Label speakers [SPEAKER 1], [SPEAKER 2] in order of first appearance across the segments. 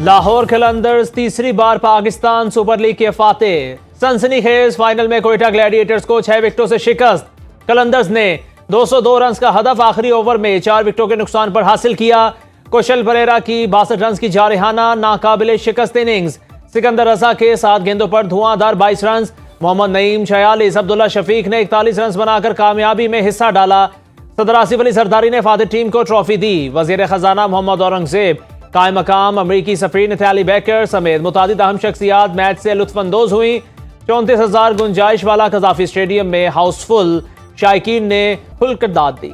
[SPEAKER 1] लाहौर कलंदर्स तीसरी बार Pakistan super league के फातेह। सनसनीखेज फाइनल में कोयटा ग्लैडिएटर्स को 6 विकेटों से शिकस्त। कलंदर्स ने 202 रन का हदफ आखिरी ओवर में 4 विकेटों के नुकसान पर हासिल किया। कुशल परेरा की 62 रन की जारहाना नाकाबिले शिकस्त इनिंग्स। सिकंदर रजा के 7 गेंदों पर धुआंधार 22 रन। मोहम्मद नईम 46, अब्दुल्ला शफीक ने 41 रन बनाकर कामयाबी में हिस्सा डाला। सदर आसिफ अली जरदारी ने फातेह टीम को ट्रॉफी दी। वजीर खजाना मोहम्मद औरंगजेब, कायम मकाम अमरीकी सफीर नथाली बेकर समेत मुतादिद अहम शख्सियात मैच से लुत्फानंदोज हुई। 34,000 गुंजाइश वाला कजाफी स्टेडियम में हाउसफुल, शायकीन ने खुलकर दाद दी।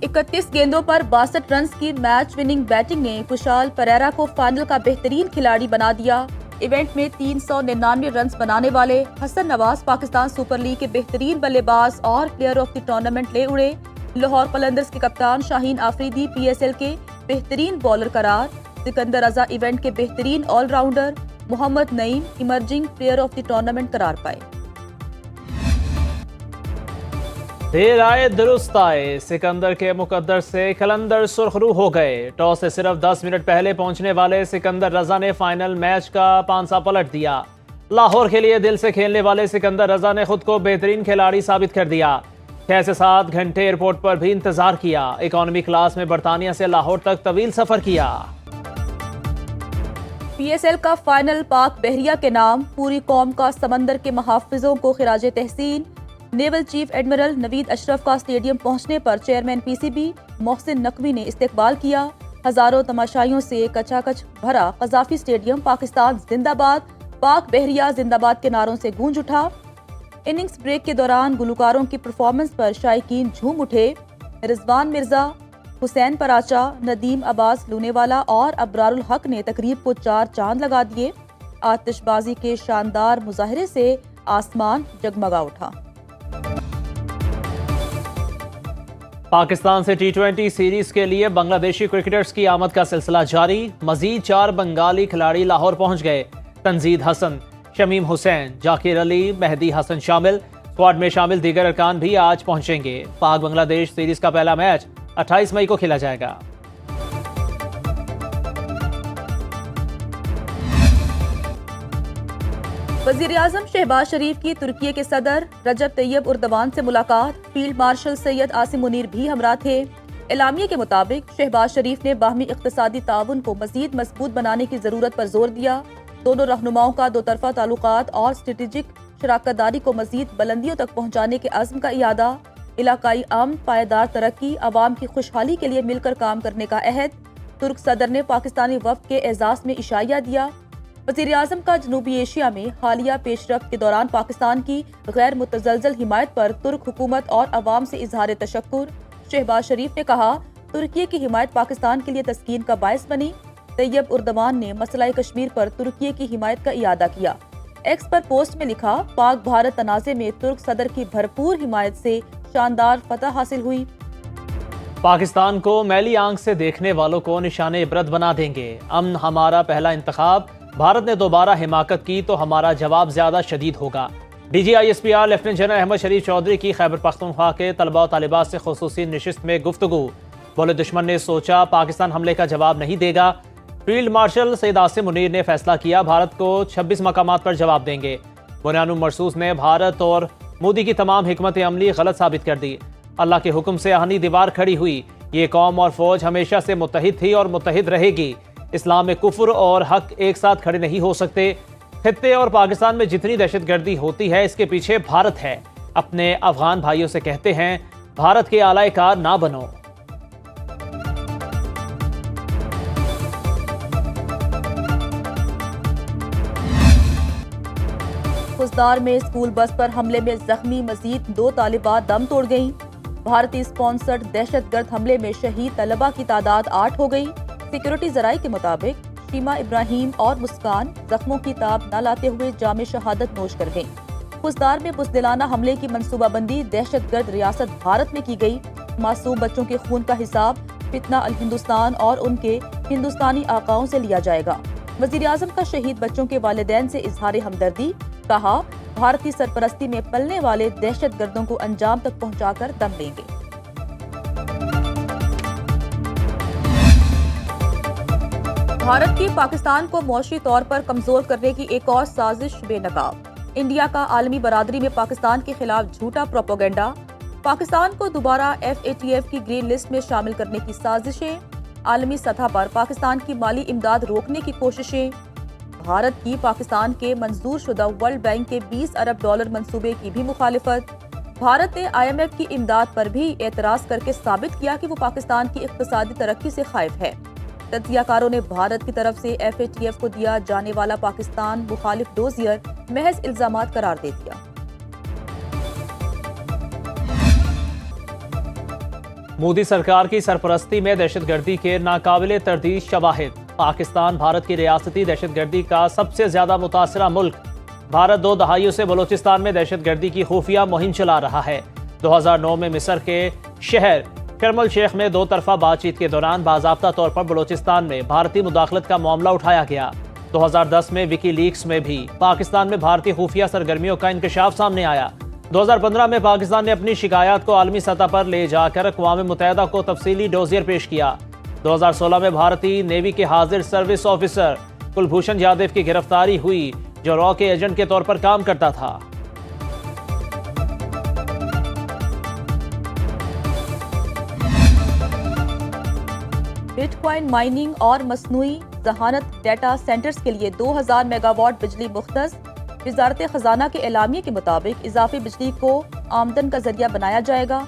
[SPEAKER 2] इकतीस गेंदों पर 62 रन की मैच विनिंग बैटिंग ने कुशाल परेरा को फाइनल का बेहतरीन खिलाड़ी बना दिया। इवेंट में 399 रन बनाने वाले हसन नवाज पाकिस्तान सुपर लीग के बेहतरीन बल्लेबाज और प्लेयर ऑफ द टूर्नामेंट ले उड़े। लाहौर कलंदर्स के कप्तान शाहीन आफरीदी PSL के बेहतरीन बॉलर करार। सिकंदर रजा इवेंट के बेहतरीन allrounder. Mohammad Naim emerging player of the tournament करार पाए।
[SPEAKER 1] देर आए दुरुस्त आए, सिकंदर के मुकद्दर से कलंदर सुर्खरू हो गए। टॉस से सिर्फ 10 मिनट पहले पहुंचने वाले सिकंदर रजा ने फाइनल मैच का पांसा पलट दिया। लाहौर के लिए दिल से खेलने वाले सिकंदर रजा ने खुद को बेहतरीन खिलाड़ी साबित कर दिया। 6 से 7 घंटे एयरपोर्ट पर भी इंतजार किया। इकोनॉमी क्लास में बरतानिया से लाहौर तक तवील सफर किया।
[SPEAKER 2] PSL का फाइनल पाक बहरिया के नाम, पूरी कौम का समंदर के महाफिजों को खिराजे तहसीन। Naval chief admiral Naveed Ashraf का स्टेडियम पहुंचने पर चेयरमैन PCB मोहसिन नकवी ने इस्तकबाल किया। हजारों तमाशाइयों से कचाकच भरा कजाफी स्टेडियम पाकिस्तान जिंदाबाद, पाक बहरिया जिंदाबाद के नारों से गूंज उठा। इनिंग्स ब्रेक के दौरान गुलकारों की परफॉर्मेंस पर शायकीन झूम उठे। रिजवान मिर्जा, हुसैन पराचा, नदीम अब्बास लूनेवाला और अबरारुल हक ने तकरीब को 4 चांद लगा दिए। आतिशबाजी के शानदार मुजाहरे से आसमान जगमगा उठा।
[SPEAKER 1] पाकिस्तान से T20 सीरीज के लिए बांग्लादेशी क्रिकेटर्स की आमद का सिलसिला जारी। मजीद 4 बंगाली खिलाड़ी लाहौर पहुंच गए। तंजीद हसन, शमीम हुसैन, जाकिर अली, मेहदी हसन शामिल। स्क्वाड में शामिल दीगर अरकान भी आज पहुंचेंगे। पाक बांग्लादेश सीरीज का पहला मैच 28 मई को खेला जाएगा।
[SPEAKER 2] वजीर आजम शहबाज शरीफ की तुर्की के सदर रजब तैयब उर्दवान से मुलाकात। फील्ड मार्शल सैयद आसिम मुनीर भी हमरा थे। एलामिया के मुताबिक शहबाज शरीफ ने बाहमी इक्तिसादी ताउन को मजीद मजबूत बनाने की जरूरत पर जोर दिया। दोनों रहनुमाओं का दोतरफा ताल्लुकात और स्ट्रेटेजिक शराकतदारी को मजीद बुलंदियों तक पहुँचाने के अज़्म का इयादा। इलाकाई अमन, पायदार तरक्की, अवाम की खुशहाली के लिए मिलकर काम करने का अहद। तुर्क सदर ने पाकिस्तानी वफ़द के एजाज़ में इशाया दिया। वज़ीर आज़म का जनूबी एशिया में हालिया पेशरफ्त के दौरान पाकिस्तान की गैर मुतज़लज़ल हिमायत पर तुर्क हुकूमत और अवाम से इजहार तशक्कुर। शहबाज शरीफ ने कहा, तुर्की की हिमायत पाकिस्तान के लिए तस्कीन का बायस बनी। तैयब उर्दवान ने मसला कश्मीर पर तुर्की की हिमायत का इयादा किया। एक्स पर पोस्ट में लिखा, पाक भारत तनाज़े में तुर्क सदर की भरपूर हिमायत से शानदार फतह हासिल हुई।
[SPEAKER 1] पाकिस्तान को मैली आंख से देखने वालों को निशाने इबरत बना देंगे। अमन हमारा पहला इंतखाब। भारत ने दोबारा हिमाकत की तो हमारा जवाब ज्यादा शदीद होगा। DGISPR लेफ्टिनेंट जनरल अहमद शरीफ चौधरी की खैबर पख्तूनख्वा के तलबा और तालिबात से खुसूसी नशिस्त में गुफ्तगू। बोले, दुश्मन ने सोचा पाकिस्तान हमले का जवाब नहीं देगा। फील्ड मार्शल सैयद आसिम मुनीर ने फैसला किया, भारत को 26 मकामात पर जवाब देंगे। बुनियानुम मरसूस ने भारत और मोदी की तमाम हिकमत अमली गलत साबित कर दी। अल्लाह के हुक्म से आहनी दीवार खड़ी हुई। ये कौम और फौज हमेशा से मुत्तहिद थी और मुत्तहिद रहेगी। इस्लाम में कुफ्र और हक एक साथ खड़े नहीं हो सकते। खित्ते और पाकिस्तान में जितनी दहशतगर्दी होती है, इसके पीछे भारत है। अपने अफगान भाइयों से कहते हैं, भारत के आलाए कार ना बनो।
[SPEAKER 2] खुजदार में स्कूल बस पर हमले में जख्मी मजीद 2 तालिबात दम तोड़ गईं। भारतीय स्पॉन्सर्ड दहशतगर्द हमले में शहीद तलबा की तादाद 8 हो गई। सिक्योरिटी जराये के मुताबिक शीमा इब्राहिम और मुस्कान जख्मों की ताब न लाते हुए जामे शहादत नोश कर गईं। खुजदार में बुज़दिलाना हमले की मंसूबाबंदी दहशतगर्द रियासत भारत में की गई। मासूम बच्चों के खून का हिसाब फितना अल हिंदुस्तान और उनके हिंदुस्तानी आकाओं से लिया जाएगा। वज़ीर आज़म का शहीद बच्चों के वालिदैन से इजहार हमदर्दी। कहा, भारतीय सरपरस्ती में पलने वाले दहशतगर्दों को अंजाम तक पहुंचाकर दम लेंगे। भारत की पाकिस्तान को मौशी तौर पर कमजोर करने की एक और साजिश बेनकाब। इंडिया का आलमी बरादरी में पाकिस्तान के खिलाफ झूठा प्रोपेगेंडा। पाकिस्तान को दोबारा FATF की ग्रीन लिस्ट में शामिल करने की साजिशें। आलमी सतह पर पाकिस्तान की माली इमदाद रोकने की कोशिशें। भारत की पाकिस्तान के मंजूर शुदा वर्ल्ड बैंक के 20 अरब डॉलर मंसूबे की भी मुखालिफत। भारत ने IMF की इमदाद पर भी एतराज करके साबित किया कि वो पाकिस्तान की इक्तिसादी तरक्की से खाइफ है। तज्जियाकारों ने भारत की तरफ से FATF को दिया जाने वाला पाकिस्तान मुखालिफ डोजियर महज इल्जामात करार दे दिया।
[SPEAKER 1] मोदी सरकार की सरपरस्ती में दहशतगर्दी के नाकाबिले तरदीद शवाहिद। पाकिस्तान भारत की रियासती दहशतगर्दी का सबसे ज्यादा मुतासरा मुल्क। भारत 2 दहाइयों से बलूचिस्तान में दहशतगर्दी की खुफिया मुहिम चला रहा है। 2009 में मिस्र के शहर शर्म शेख में 2 तरफा बातचीत के दौरान बाज़ाब्ता तौर पर बलूचिस्तान में भारतीय मुदाखलत का मामला उठाया गया। 2010 में विकीलीक्स में भी पाकिस्तान में भारतीय खुफिया सरगर्मियों का इंकशाफ सामने आया। 2015 में पाकिस्तान ने अपनी शिकायत को आलमी सतह पर ले जाकर अक़वाम मुत्तहिदा को तफसीली डोजियर पेश किया। 2016 में भारतीय नेवी के हाजिर सर्विस ऑफिसर कुलभूषण यादव की गिरफ्तारी हुई, जो रॉ के एजेंट के तौर पर काम करता था।
[SPEAKER 2] बिटकॉइन माइनिंग और मसनूई जहानत डेटा सेंटर्स के लिए 2000 मेगावाट बिजली मुख्तस। वजारत खजाना के एलामिये के मुताबिक इजाफी बिजली को आमदन का जरिया बनाया जाएगा।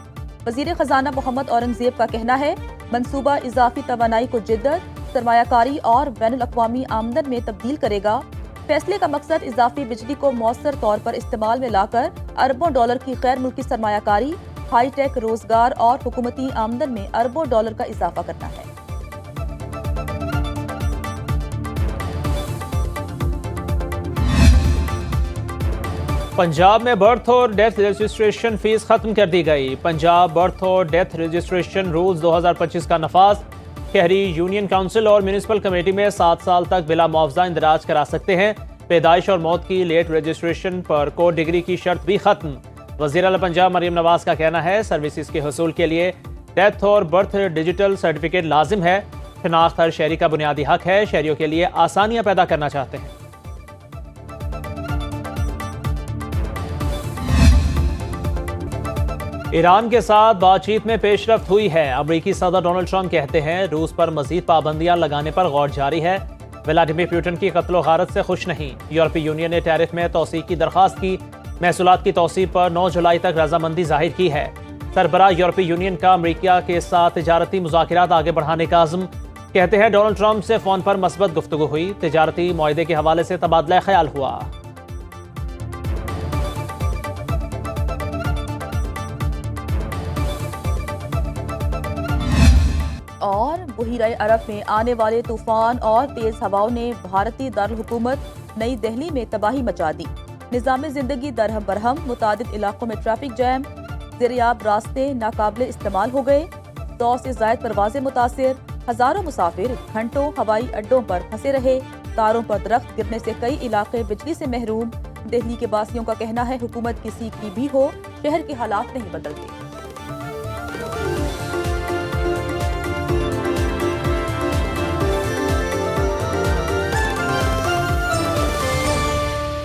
[SPEAKER 2] वजीर खजाना मोहम्मद औरंगजेब का कहना है, मंसूबा इजाफी तवानाई को जिद्दत, सरमायाकारी और बैनुल अक़वामी आमदन में तब्दील करेगा। फैसले का मकसद इजाफी बिजली को मौसर तौर पर इस्तेमाल में लाकर अरबों डॉलर की गैर मुल्की सरमायाकारी, हाईटेक रोजगार और हुकूमती आमदन में अरबों डॉलर का इजाफा करना है।
[SPEAKER 1] पंजाब में बर्थ और डेथ रजिस्ट्रेशन फीस खत्म कर दी गई। पंजाब बर्थ और डेथ रजिस्ट्रेशन रूल्स 2025 का नफाज। शहरी यूनियन काउंसिल और म्यूनिसिपल कमेटी में 7 साल तक बिला मुआवजा इंदराज करा सकते हैं। पैदाइश और मौत की लेट रजिस्ट्रेशन पर कोर्ट डिग्री की शर्त भी खत्म। वज़ीर आला पंजाब मरियम नवाज का कहना है, सर्विसेज के हसूल के लिए डेथ और बर्थ डिजिटल सर्टिफिकेट लाजिम है। शनाख्त हर शहरी का बुनियादी हक है। शहरियों के लिए आसानियां पैदा करना चाहते हैं। ईरान के साथ बातचीत में पेशरफ्त हुई है। अमेरिकी सदर डोनाल्ड ट्रंप कहते हैं, रूस पर मजीद पाबंदियां लगाने पर गौर जारी है। व्लादिमीर पुतिन की कत्लो गारत से खुश नहीं। यूरोपीय यूनियन ने टैरिफ में तोसी की दरखास्त की। महसूलात की तोसी पर 9 जुलाई तक रजामंदी जाहिर की है। सरबराह यूरोपीय यूनियन का अमेरिका के साथ तिजारती मुज़ाकरात आगे बढ़ाने का अज़्म। कहते हैं, डोनाल्ड ट्रंप से फ़ोन पर मस्बत गुफ्तगू हुई। तिजारती मुआहदे के हवाले से तबादला ख्याल हुआ।
[SPEAKER 2] और बहीरा अरब में आने वाले तूफान और तेज हवाओं ने भारतीय दारुल हुकूमत नई दिल्ली में तबाही मचा दी। निज़ाम जिंदगी दरहम बरहम, मुतादिद इलाकों में ट्रैफिक जैम, ज़रियाब रास्ते नाकाबिले इस्तेमाल हो गए। 100 से ज़ायद परवाजें मुतासिर। हजारों मुसाफिर घंटों हवाई अड्डों पर फंसे रहे। तारों पर दरख्त गिरने से कई इलाके बिजली से महरूम। दिल्ली के वासियों का कहना है, हुकूमत किसी की भी हो, शहर के हालात नहीं बदलते।